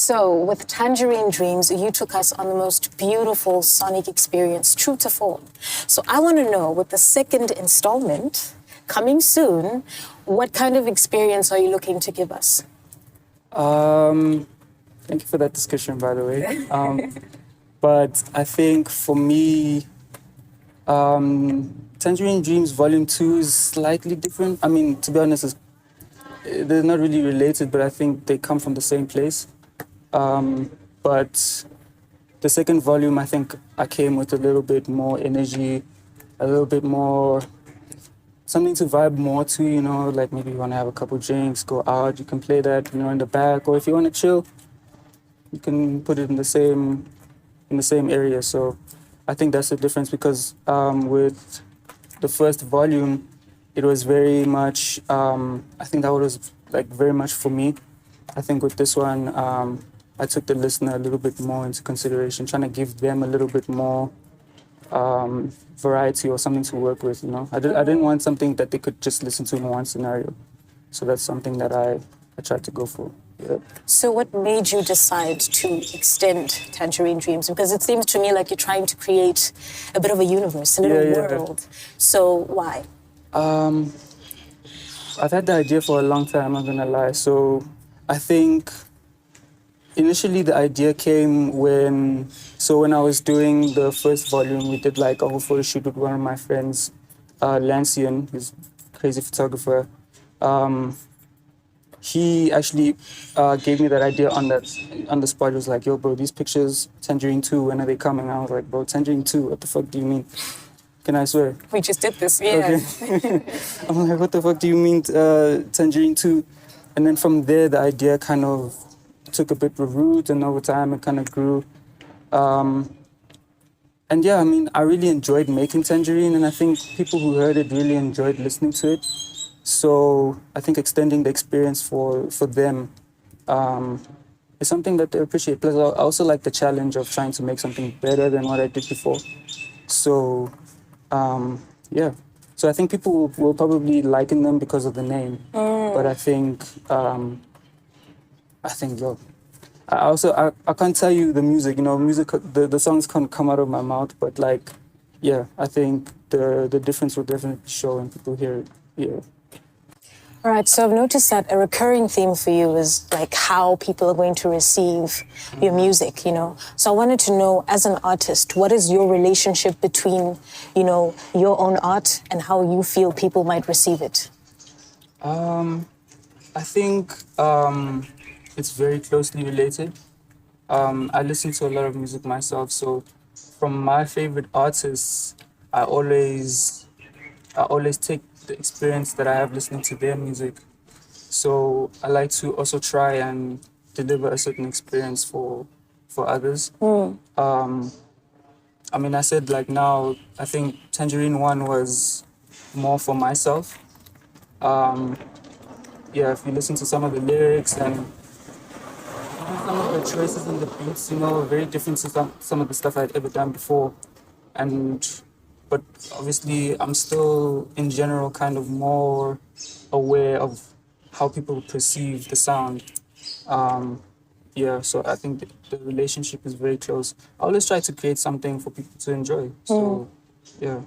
So, with Tangerine Dreams, you took us on the most beautiful sonic experience, true to form. So, I want to know, with the second installment coming soon, what kind of experience are you looking to give us? Thank you for that discussion, by the way. But I think for me, Tangerine Dreams Volume 2 is slightly different. I mean, to be honest, they're not really related, but I think they come from the same place. But the second volume, I think I came with a little bit more energy, a little bit more, something to vibe more to, you know, like maybe you want to have a couple drinks, go out, you can play that, you know, in the back, or if you want to chill, you can put it in the same area. So I think that's the difference because with the first volume, it was very much, I think that was like very much for me. I think with this one, I took the listener a little bit more into consideration, trying to give them a little bit more variety or something to work with, you know. I didn't want something that they could just listen to in one scenario. So that's something that I tried to go for. Yeah. So what made you decide to extend Tangerine Dreams? Because it seems to me like you're trying to create a bit of a universe, a little world. So why? I've had the idea for a long time, I'm not gonna lie. So I think initially the idea came when I was doing the first volume, we did like a whole photo shoot with one of my friends, Lancian, who's a crazy photographer. He actually gave me that idea on the spot. He was like, yo, bro, these pictures, Tangerine 2, when are they coming? I was like, bro, Tangerine 2, what the fuck do you mean? Can I swear? We just did this, yeah. Okay. I'm like, what the fuck do you mean Tangerine 2? And then from there, the idea kind of took a bit of root, and over time it kind of grew. And yeah, I mean, I really enjoyed making Tangerine, and I think people who heard it really enjoyed listening to it. So I think extending the experience for them is something that they appreciate. Plus, I also like the challenge of trying to make something better than what I did before. So, yeah. So I think people will probably liken them because of the name. But I think, yo, I can't tell you the music, you know, the songs can't come out of my mouth, but like, yeah, I think the difference will definitely show when people hear it, yeah. All right, so I've noticed that a recurring theme for you is like how people are going to receive your music, you know. So I wanted to know, as an artist, what is your relationship between, you know, your own art and how you feel people might receive it? I think it's very closely related. I listen to a lot of music myself, so from my favorite artists, I always take the experience that I have listening to their music. So I like to also try and deliver a certain experience for others. I mean, I said like now, I think Tangerine 1 was more for myself. Yeah, if you listen to some of the lyrics and some of the choices in the beats, you know, very different to some of the stuff I'd ever done before. But obviously, I'm still, in general, kind of more aware of how people perceive the sound. Yeah, so I think the relationship is very close. I always try to create something for people to enjoy. So, yeah.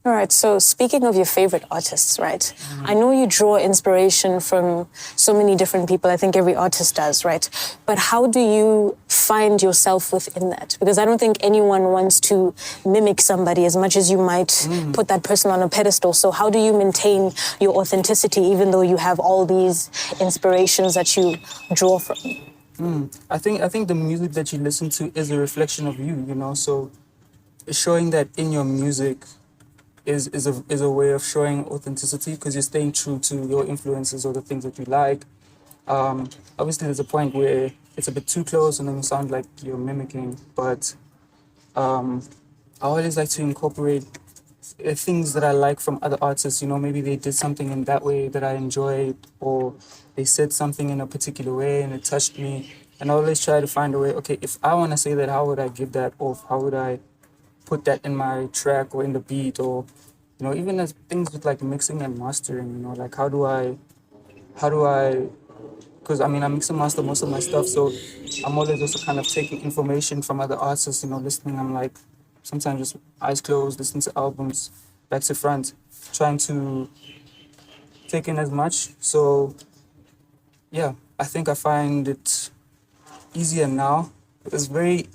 All right, so speaking of your favorite artists, right? I know you draw inspiration from so many different people. I think every artist does, right? But how do you find yourself within that? Because I don't think anyone wants to mimic somebody as much as you might put that person on a pedestal. So how do you maintain your authenticity even though you have all these inspirations that you draw from? I think the music that you listen to is a reflection of you, you know? So showing that in your music is a way of showing authenticity because you're staying true to your influences or the things that you like. Obviously, there's a point where it's a bit too close and then you sound like you're mimicking, but I always like to incorporate things that I like from other artists. You know, maybe they did something in that way that I enjoyed, or they said something in a particular way and it touched me. And I always try to find a way, okay, if I want to say that, how would I give that off? How would I put that in my track or in the beat, or, you know, even as things with like mixing and mastering, you know, like how do I because I mean I mix and master most of my stuff, so I'm always also kind of taking information from other artists, you know, listening. I'm like sometimes just eyes closed, listening to albums back to front, trying to take in as much. So yeah, I think I find it easier now. It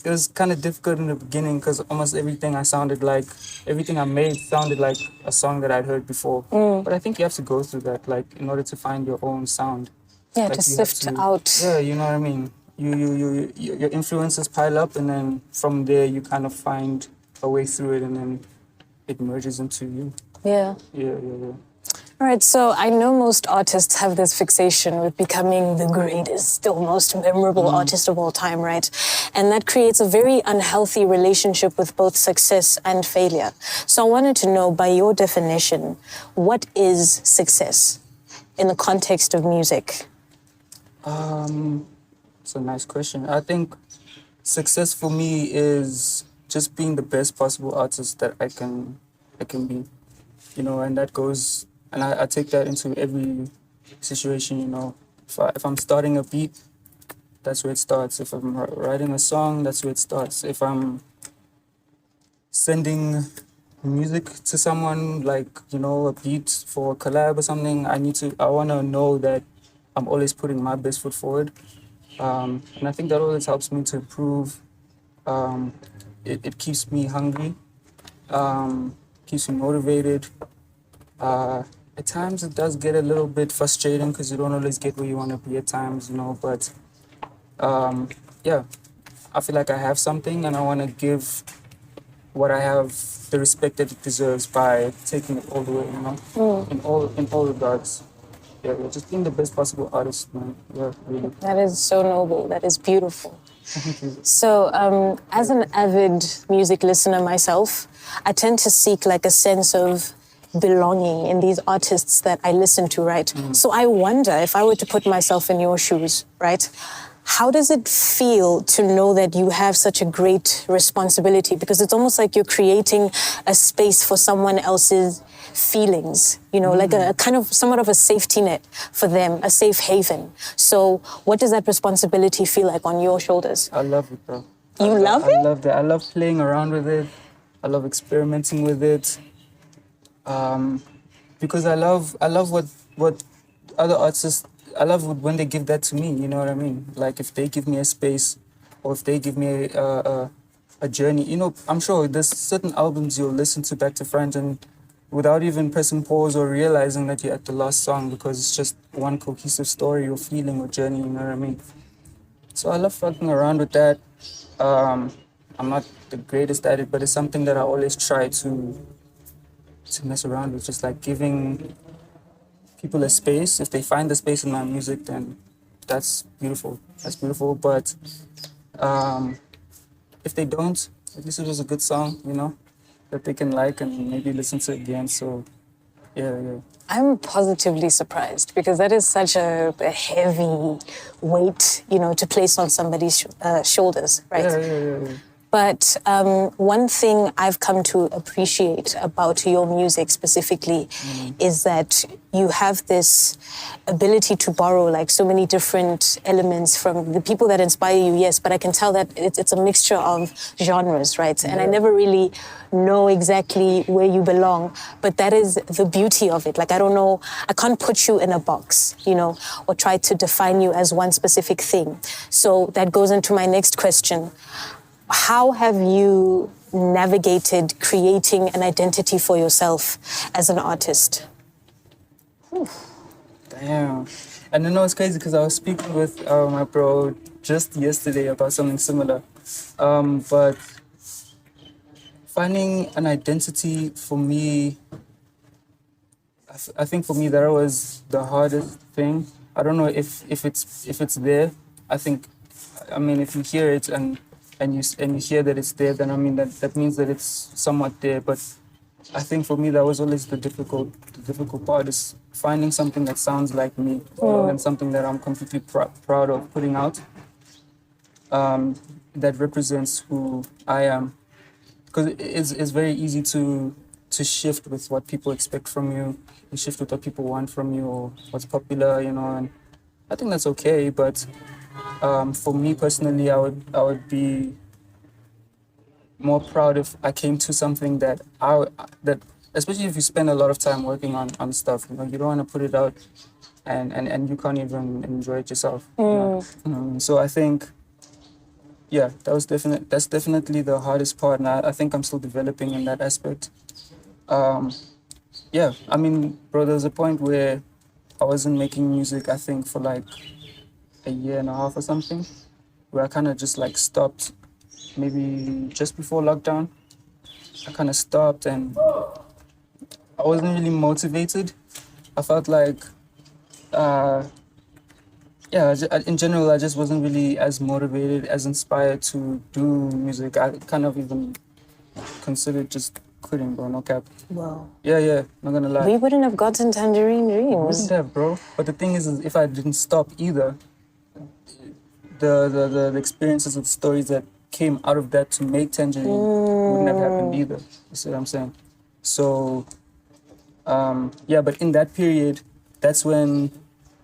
was kind of difficult in the beginning because almost everything I made sounded like a song that I'd heard before. But I think you have to go through that, like, in order to find your own sound. Yeah, Like to you have sift to, out. yeah, you know what I mean. Your influences pile up, and then from there you kind of find a way through it, and then it merges into you. Yeah. Yeah. All right, so I know most artists have this fixation with becoming the greatest or most memorable artist of all time, right? And that creates a very unhealthy relationship with both success and failure. So I wanted to know, by your definition, what is success in the context of music? It's a nice question. I think success for me is just being the best possible artist that I can be, you know, and that goes, and I take that into every situation, you know. If I'm starting a beat, that's where it starts. If I'm writing a song, that's where it starts. If I'm sending music to someone, like, you know, a beat for a collab or something, I want to know that I'm always putting my best foot forward. And I think that always helps me to improve. It keeps me hungry, keeps me motivated. At times it does get a little bit frustrating because you don't always get where you want to be at times, you know, but yeah, I feel like I have something and I want to give what I have the respect that it deserves by taking it all the way, you know, in all regards. Yeah, just being the best possible artist, man. Yeah, really. That is so noble. That is beautiful. Thank you. So, as an avid music listener myself, I tend to seek like a sense of belonging in these artists that I listen to, right? So I wonder, if I were to put myself in your shoes, right? How does it feel to know that you have such a great responsibility? Because it's almost like you're creating a space for someone else's feelings, you know, like a kind of somewhat of a safety net for them, a safe haven. So what does that responsibility feel like on your shoulders? I love it, bro. You love it? I love that. I love playing around with it. I love experimenting with it. Because I love what other artists, I love when they give that to me, you know what I mean? Like if they give me a space or if they give me a journey, you know, I'm sure there's certain albums you'll listen to back to front and without even pressing pause or realizing that you're at the last song because it's just one cohesive story or feeling or journey, you know what I mean? So I love fucking around with that. I'm not the greatest at it, but it's something that I always try to mess around with, just like giving people a space. If they find the space in my music, then that's beautiful. That's beautiful. But if they don't, at least it was a good song, you know, that they can like and maybe listen to again. So, yeah. I'm positively surprised because that is such a heavy weight, you know, to place on somebody's shoulders, right? Yeah. But one thing I've come to appreciate about your music specifically is that you have this ability to borrow like so many different elements from the people that inspire you, yes, but I can tell that it's a mixture of genres, right? And I never really know exactly where you belong, but that is the beauty of it. Like, I don't know, I can't put you in a box, you know, or try to define you as one specific thing. So that goes into my next question. How have you navigated creating an identity for yourself as an artist? Damn. And I know it's crazy because I was speaking with my bro just yesterday about something similar. But finding an identity for me, I think for me that was the hardest thing. I don't know if it's there. I mean, if you hear it and you hear that it's there, then I mean that means that it's somewhat there. But I think for me that was always the difficult part is finding something that sounds like me, you know, and something that I'm completely proud of putting out. That represents who I am, because it's very easy to shift with what people expect from you, and shift with what people want from you or what's popular, you know. And I think that's okay, but for me personally, I would be more proud if I came to something that especially if you spend a lot of time working on stuff, you know, you don't want to put it out and you can't even enjoy it yourself. You know? So I think, yeah, that's definitely the hardest part, and I think I'm still developing in that aspect. Yeah, I mean, bro, there was a point where I wasn't making music, I think, for like a year and a half or something, where I kind of just like stopped, maybe just before lockdown. I kind of stopped and I wasn't really motivated. I felt like, yeah, in general, I just wasn't really as motivated, as inspired to do music. I kind of even considered just quitting, bro, no cap. Wow. Yeah, not gonna lie. We wouldn't have gotten Tangerine We Dreams. wouldn't have, bro. But the thing is if I didn't stop either, the experiences and stories that came out of that to make Tangerine wouldn't have happened either. You see what I'm saying? So, yeah, but in that period, that's when,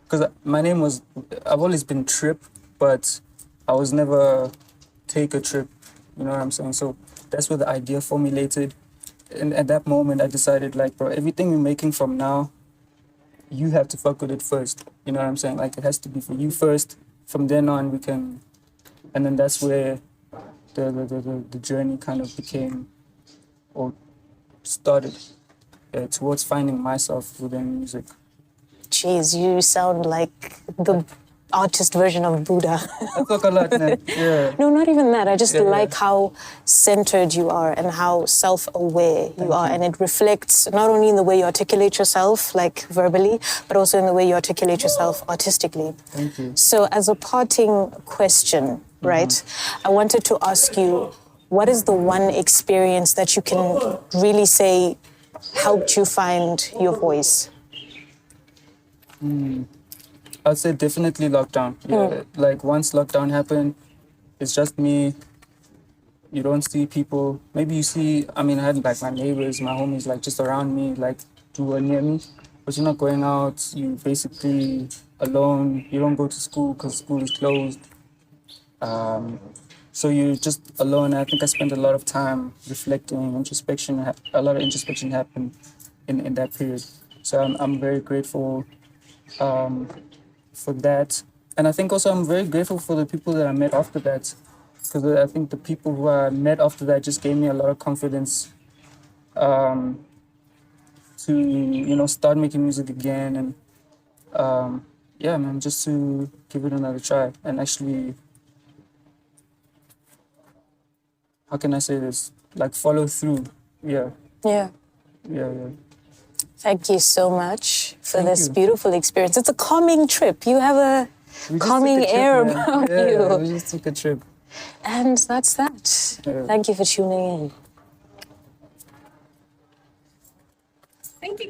because my name was, I've always been Trip, but I was never Taykatrip, you know what I'm saying? So that's where the idea formulated. And at that moment, I decided, like, bro, everything you're making from now, you have to fuck with it first. You know what I'm saying? Like, it has to be for you first. From then on, we can, and then that's where the journey kind of became, or started, towards finding myself within music. Jeez, you sound like the artist version of Buddha. I talk a lot, man. Yeah. No, not even that. I just Yeah. like how centered you are and how self-aware you are. And it reflects not only in the way you articulate yourself, like verbally, but also in the way you articulate yourself artistically. Thank you. So as a parting question, right, I wanted to ask you, what is the one experience that you can really say helped you find your voice? I'd say definitely lockdown. Yeah, like once lockdown happened, it's just me. You don't see people. Maybe you see, I mean, I had like my neighbors, my homies, like just around me, like who were near me. But you're not going out. You basically alone. You don't go to school because school is closed. So you're just alone. I think I spent a lot of time reflecting, introspection. A lot of introspection happened in that period. So I'm very grateful for that. And I think also I'm very grateful for the people that I met after that. Because I think the people who I met after that just gave me a lot of confidence to, you know, start making music again. And yeah, man, just to give it another try and actually, how can I say this? Like follow through. Yeah. Yeah. Thank you so much for this beautiful experience. It's a calming trip. You have a calming air about you. We just took a trip. And that's that. Yeah. Thank you for tuning in. Thank you.